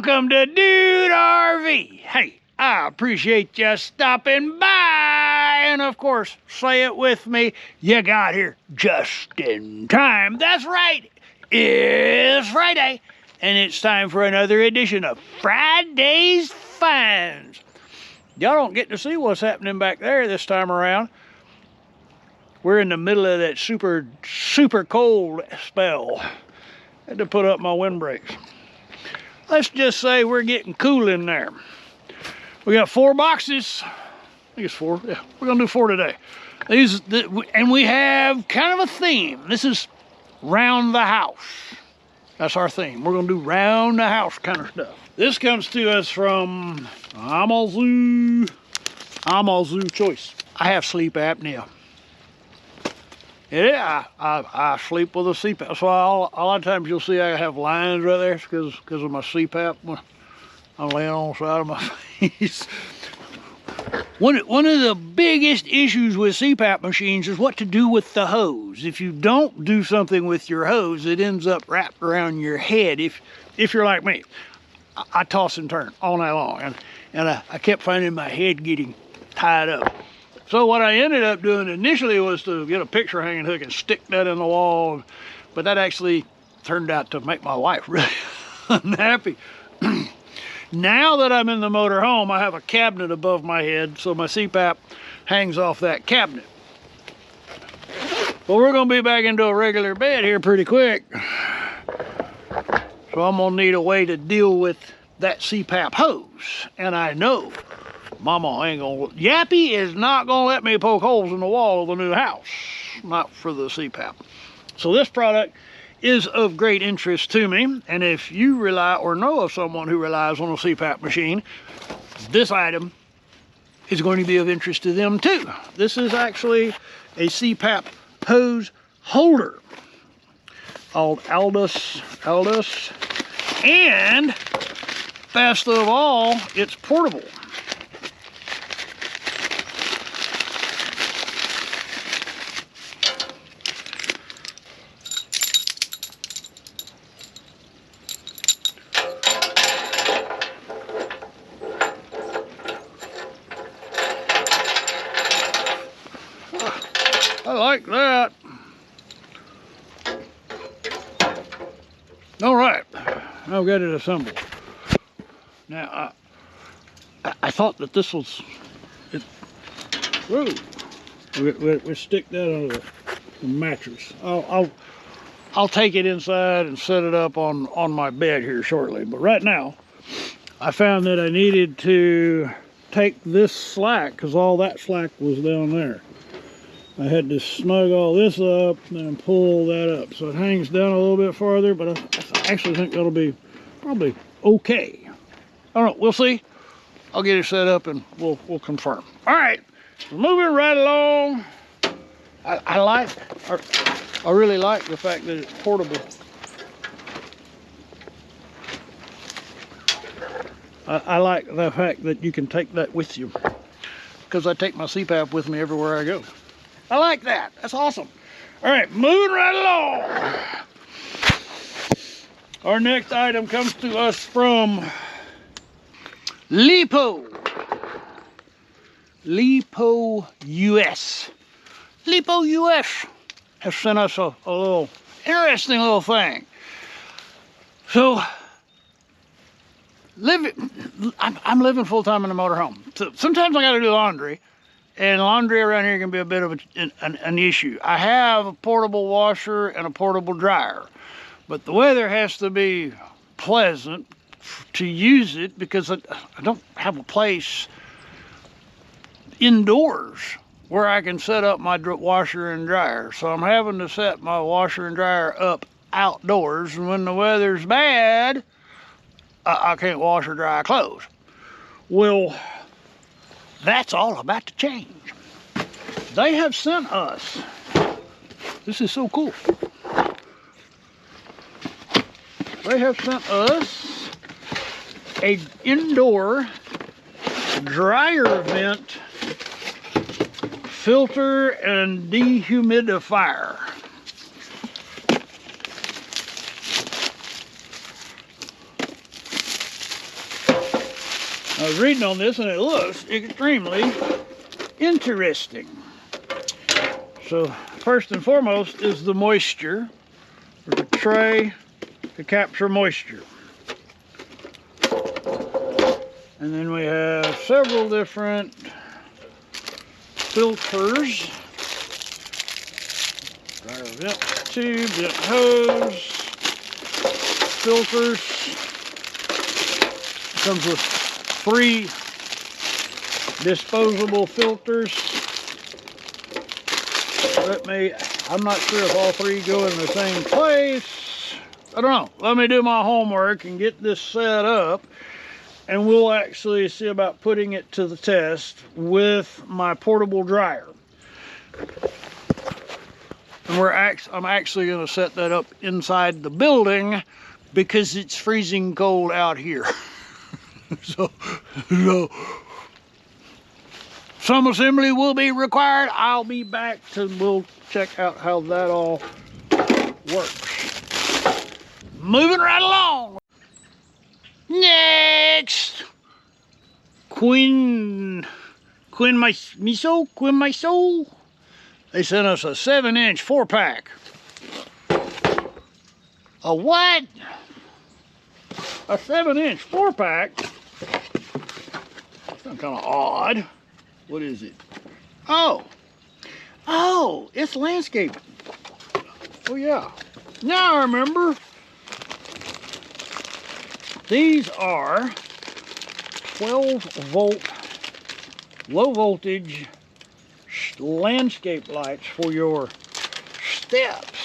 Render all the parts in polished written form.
Welcome to Dude RV. Hey, I appreciate you stopping by. And of course, say it with me, you got here just in time. That's right, it's Friday, and it's time for another edition of Friday's Finds. Y'all don't get to see what's happening back there this time around. We're in the middle of that super cold spell. Had to put up my windbreaks. Let's just say we're getting cool in there. We got 4 boxes. I think it's 4. Yeah, we're gonna do 4 today. And we have kind of a theme. This is round the house. That's our theme. We're gonna do round the house kind of stuff. This comes to us from Amazon Choice. I have sleep apnea. Yeah, I sleep with a CPAP. So a lot of times you'll see I have lines right there because of my CPAP when I'm laying on the side of my face. One of the biggest issues with CPAP machines is what to do with the hose. If you don't do something with your hose, it ends up wrapped around your head. If you're like me, I toss and turn all night long, and I kept finding my head getting tied up. So what I ended up doing initially was to get a picture hanging hook and stick that in the wall, but that actually turned out to make my wife really unhappy. Now that I'm in the motor home, I have a cabinet above my head, so my CPAP hangs off that cabinet. Well, we're gonna be back into a regular bed here pretty quick, so I'm gonna need a way to deal with that CPAP hose, and I know Mama ain't gonna, Yappy is not gonna let me poke holes in the wall of the new house, not for the CPAP. So this product is of great interest to me, and if you rely or know of someone who relies on a CPAP machine, this item is going to be of interest to them too. This is actually a CPAP hose holder called Aldous, and best of all, it's portable. I like that. All right, I've got it assembled. Now, I thought that this was, we stick that under the mattress. I'll take it inside and set it up on my bed here shortly. But right now, I found that I needed to take this slack, because all that slack was down there. I had to snug all this up and then pull that up. So it hangs down a little bit farther, but I actually think that'll be probably okay. I don't know, we'll see. I'll get it set up and we'll confirm. All right, moving right along. I really like the fact that it's portable. I like the fact that you can take that with you, because I take my CPAP with me everywhere I go. I like that. That's awesome. All right, moving right along. Our next item comes to us from Lipo US. Lipo US has sent us a little interesting little thing. So, I'm living full-time in a motorhome. So sometimes I got to do laundry. And laundry around here can be a bit of an issue. I have a portable washer and a portable dryer, but the weather has to be pleasant to use it, because I don't have a place indoors where I can set up my washer and dryer. So I'm having to set my washer and dryer up outdoors, and when the weather's bad, I can't wash or dry clothes. Well, that's all about to change. They have sent us, this is so cool. They have sent us a indoor dryer vent filter and dehumidifier. I was reading on this and it looks extremely interesting. So first and foremost is the moisture. There's a tray to capture moisture. And then we have several different filters. Dryer vent tube, vent hose, filters. It comes with 3 disposable filters. I'm not sure if all 3 go in the same place. I don't know. Let me do my homework and get this set up, and we'll actually see about putting it to the test with my portable dryer. And I'm actually going to set that up inside the building because it's freezing cold out here. so some assembly will be required. I'll be back we'll check out how that all works. Moving right along. Next, Queen Miso. They sent us a 7-inch 4-pack. A what? A 7-inch 4-pack? That's kind of odd. What is it? Oh, it's landscaping. Oh yeah, now I remember. These are 12-volt low voltage landscape lights for your steps.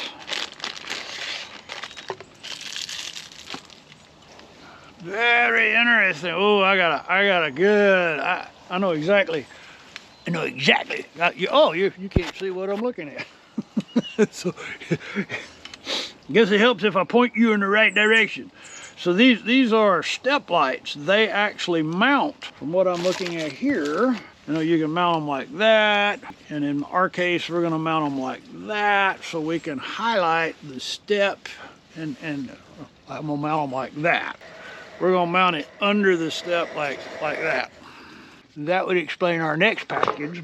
Very interesting. Oh, I got a good. I know exactly. I know exactly. You can't see what I'm looking at. So, I guess it helps if I point you in the right direction. So these are step lights. They actually mount, from what I'm looking at here. You know, you can mount them like that, and in our case, we're going to mount them like that, so we can highlight the step. And I'm going to mount them like that. We're going to mount it under the step like that. That would explain our next package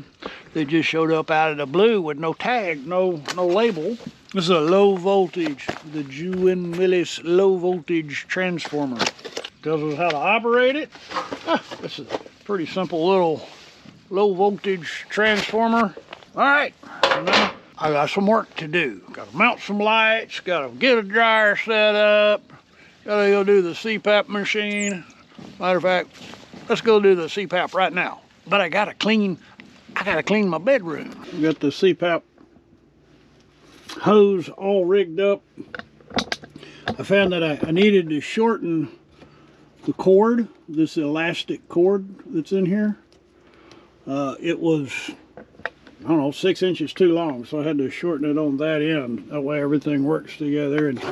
that just showed up out of the blue with no tag, no label. This is a low voltage, the DEWENWILS low voltage transformer. Tells us how to operate it. This is a pretty simple little low voltage transformer. All right, now I got some work to do. Got to mount some lights, got to get a dryer set up, got to go do the CPAP machine. Matter of fact, let's go do the CPAP right now. But I gotta clean my bedroom. We got the CPAP hose all rigged up. I found that I needed to shorten the cord, this elastic cord that's in here. It was, I don't know, 6 inches too long, so I had to shorten it on that end. That way everything works together, and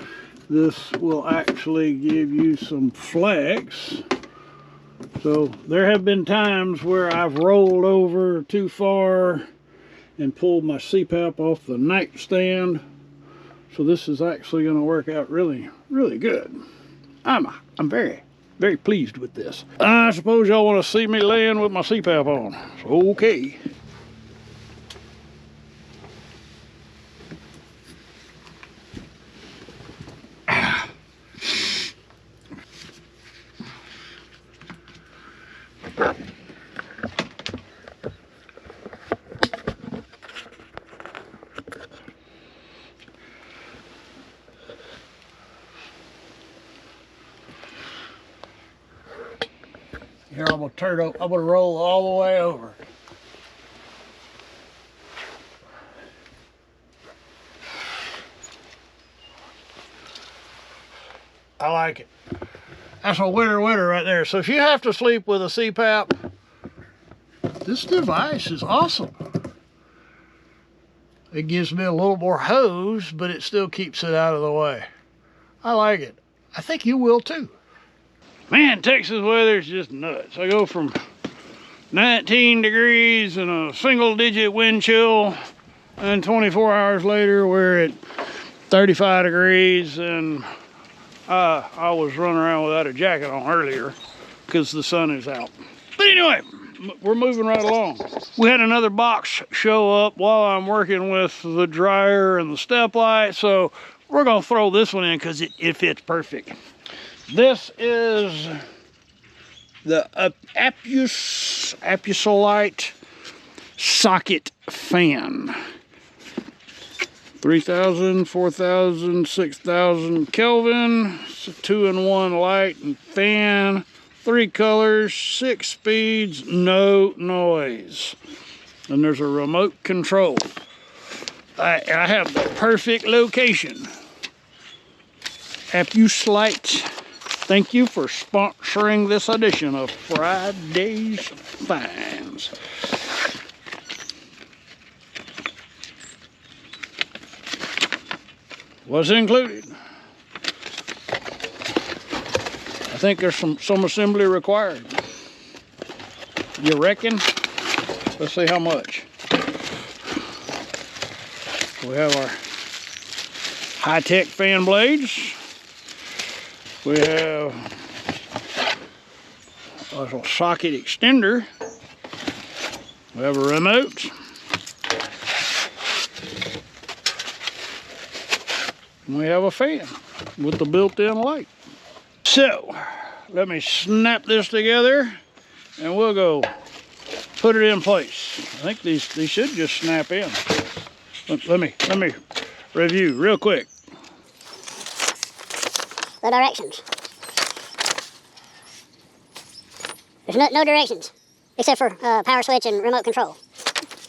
this will actually give you some flex. So there have been times where I've rolled over too far and pulled my CPAP off the nightstand. So this is actually going to work out really, really good. I'm very, very pleased with this. I suppose y'all want to see me laying with my CPAP on. So, okay. Here, I'm gonna roll all the way over. I like it. That's a winner right there. So if you have to sleep with a CPAP, this device is awesome. It gives me a little more hose, but it still keeps it out of the way. I like it. I think you will too. Man, Texas weather is just nuts. I go from 19 degrees and a single-digit wind chill, and 24 hours later we're at 35 degrees, and I was running around without a jacket on earlier. because the sun is out. But anyway, we're moving right along. We had another box show up while I'm working with the dryer and the step light, so we're gonna throw this one in because it fits perfect. This is the Apusolite socket fan. 3,000, 4,000, 6,000 Kelvin. It's a 2-in-1 light and fan. 3 colors, 6 speeds, no noise. And there's a remote control. I have the perfect location. Apusolite, thank you for sponsoring this edition of Friday's Finds. What's included? I think there's some assembly required. You reckon? Let's see how much. We have our high-tech fan blades. We have a socket extender. We have a remote. And we have a fan with the built-in light. So, let me snap this together and we'll go put it in place. I think these should just snap in. Let me review real quick. The directions. There's no directions except for power switch and remote control.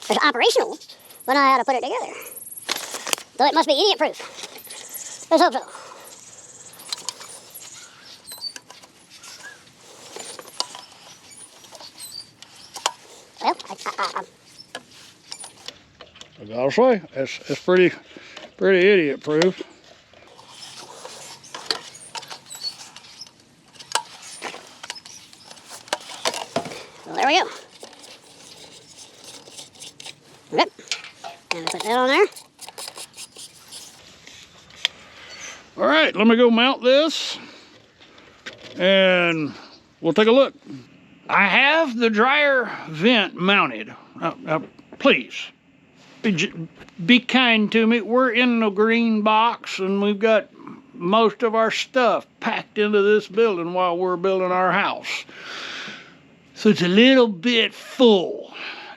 There's operational, but not how to put it together. Though it must be idiot proof. Let's hope so. Well, I gotta say, it's pretty idiot proof. Well, there we go. Yep. And put that on there. All right, let me go mount this and we'll take a look. I have the dryer vent mounted. Please, be kind to me. We're in the green box and we've got most of our stuff packed into this building while we're building our house. So it's a little bit full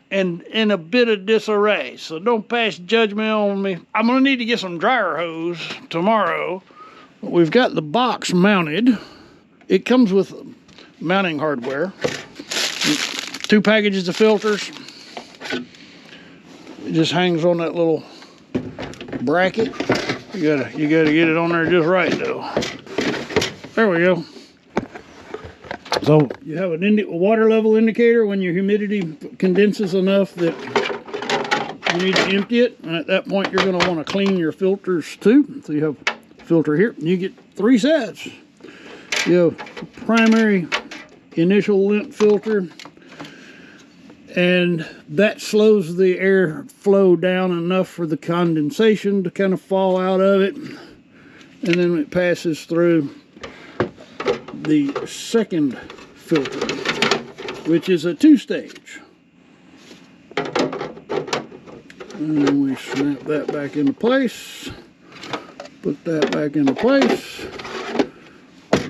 and in a bit of disarray. So don't pass judgment on me. I'm gonna need to get some dryer hose tomorrow. We've got the box mounted. It comes with mounting hardware. 2 packages of filters. It just hangs on that little bracket. You gotta get it on there just right though. There we go. So you have a water level indicator when your humidity condenses enough that you need to empty it, and at that point you're going to want to clean your filters too. So you have a filter here. You get 3 sets. You have primary initial lint filter, and that slows the air flow down enough for the condensation to kind of fall out of it, and then it passes through the second filter, which is a 2-stage. And then we snap that back into place, put that back into place.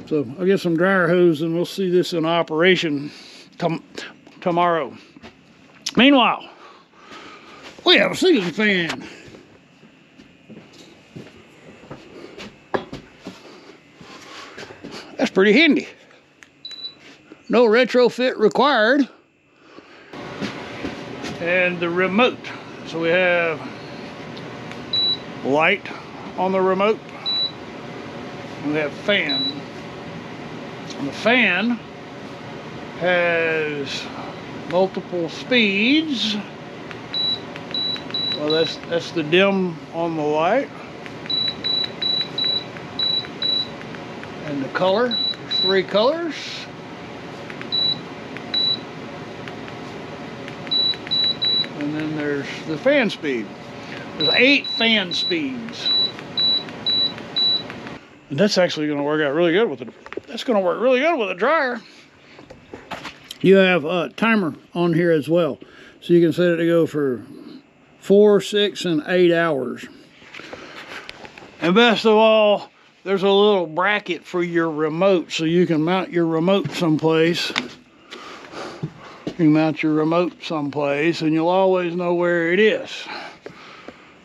So I'll get some dryer hose and we'll see this in operation tomorrow. Meanwhile, we have a ceiling fan. That's pretty handy. No retrofit required. And the remote. So we have light on the remote. We have fan. And the fan has multiple speeds. Well, that's the dim on the light. And the color, there's 3 colors. And then there's the fan speed. There's 8 fan speeds. And that's actually going to work out really good with it. That's going to work really good with a dryer. You have a timer on here as well. So you can set it to go for 4, 6, and 8 hours. And best of all, there's a little bracket for your remote, so you can mount your remote someplace. You can mount your remote someplace, and you'll always know where it is.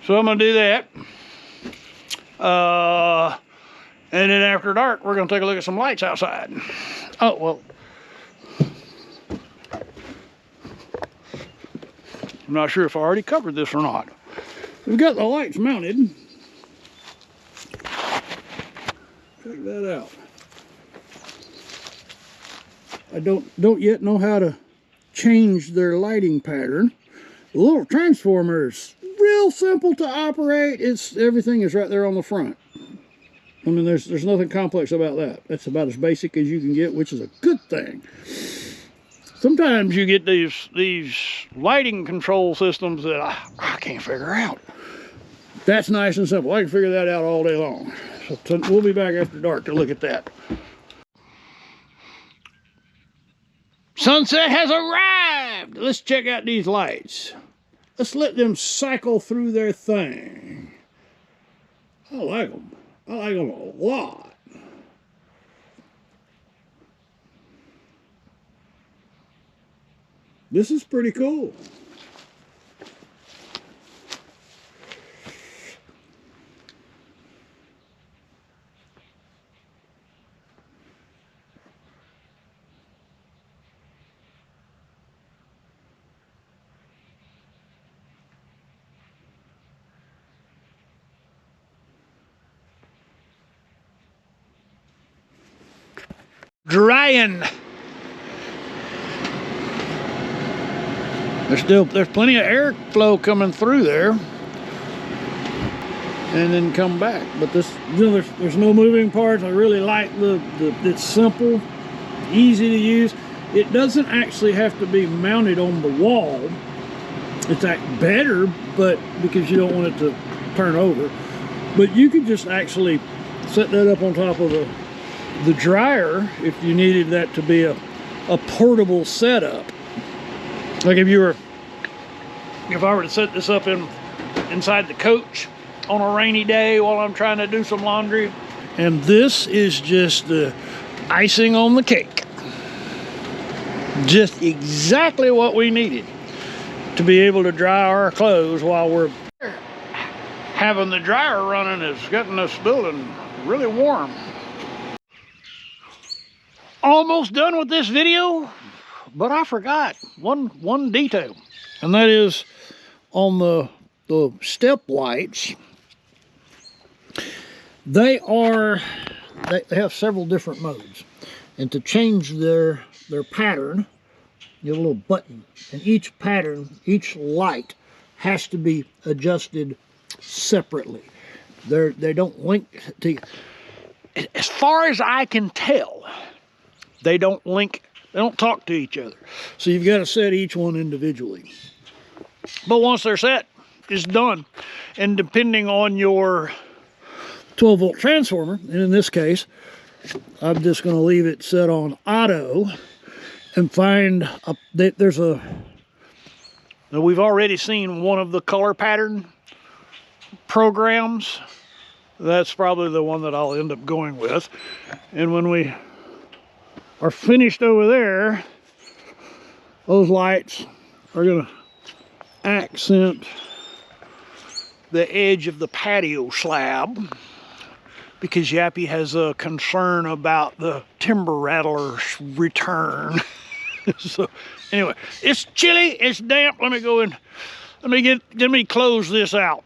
So I'm gonna do that. And then after dark, we're gonna take a look at some lights outside. Oh, well. I'm not sure if I already covered this or not. We've got the lights mounted. Check that out. I don't yet know how to change their lighting pattern. The little transformer is real simple to operate. Everything is right there on the front. I mean, there's nothing complex about that. That's about as basic as you can get, which is a good thing. Sometimes you get these lighting control systems that I can't figure out. That's nice and simple. I can figure that out all day long. So we'll be back after dark to look at that. Sunset has arrived. Let's check out these lights. Let's let them cycle through their thing. I like them. I like them a lot. This is pretty cool. Drying. There's plenty of airflow coming through there, and then come back. But this, there's no moving parts. I really like it's simple, easy to use. It doesn't actually have to be mounted on the wall. It's better, but because you don't want it to turn over. But you could just actually set that up on top of the dryer if you needed that to be a portable setup. Like if I were to set this up inside the coach on a rainy day while I'm trying to do some laundry. And this is just the icing on the cake. Just exactly what we needed to be able to dry our clothes while we're having the dryer running. Is getting this building really warm. Almost done with this video, but I forgot one detail, and that is on the step lights. They have several different modes, and to change their pattern, you have a little button, and each light has to be adjusted separately. They don't link to, as far as I can tell, they don't talk to each other. So you've got to set each one individually. But once they're set, it's done. And depending on your 12-volt transformer, and in this case, I'm just going to leave it set on auto and find now we've already seen one of the color pattern programs. That's probably the one that I'll end up going with. And when we are finished over there, those lights are going to accent the edge of the patio slab, because Yappy has a concern about the timber rattler's return. So anyway, it's chilly, it's damp. Let me go in, let me close this out.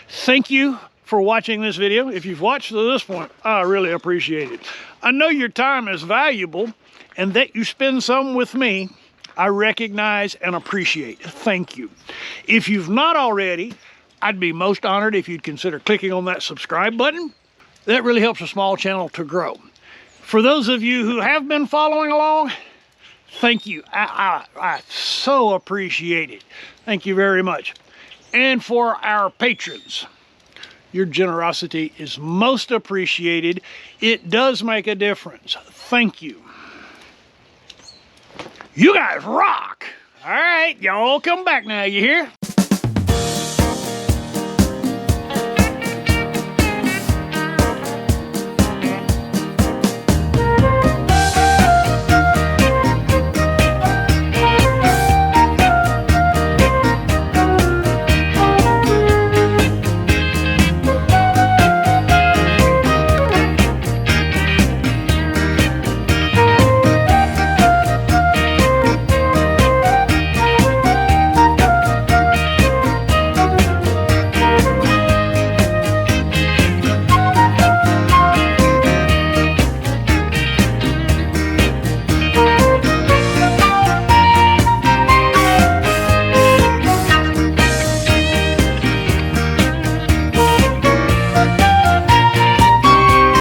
Thank you for watching this video. If you've watched to this point, I really appreciate it. I know your time is valuable, and that you spend some with me, I recognize and appreciate. Thank you. If you've not already, I'd be most honored if you'd consider clicking on that subscribe button. That really helps a small channel to grow. For those of you who have been following along, thank you. I so appreciate it. Thank you very much. And for our patrons, your generosity is most appreciated. It does make a difference. Thank you. You guys rock. All right, y'all come back now, you hear?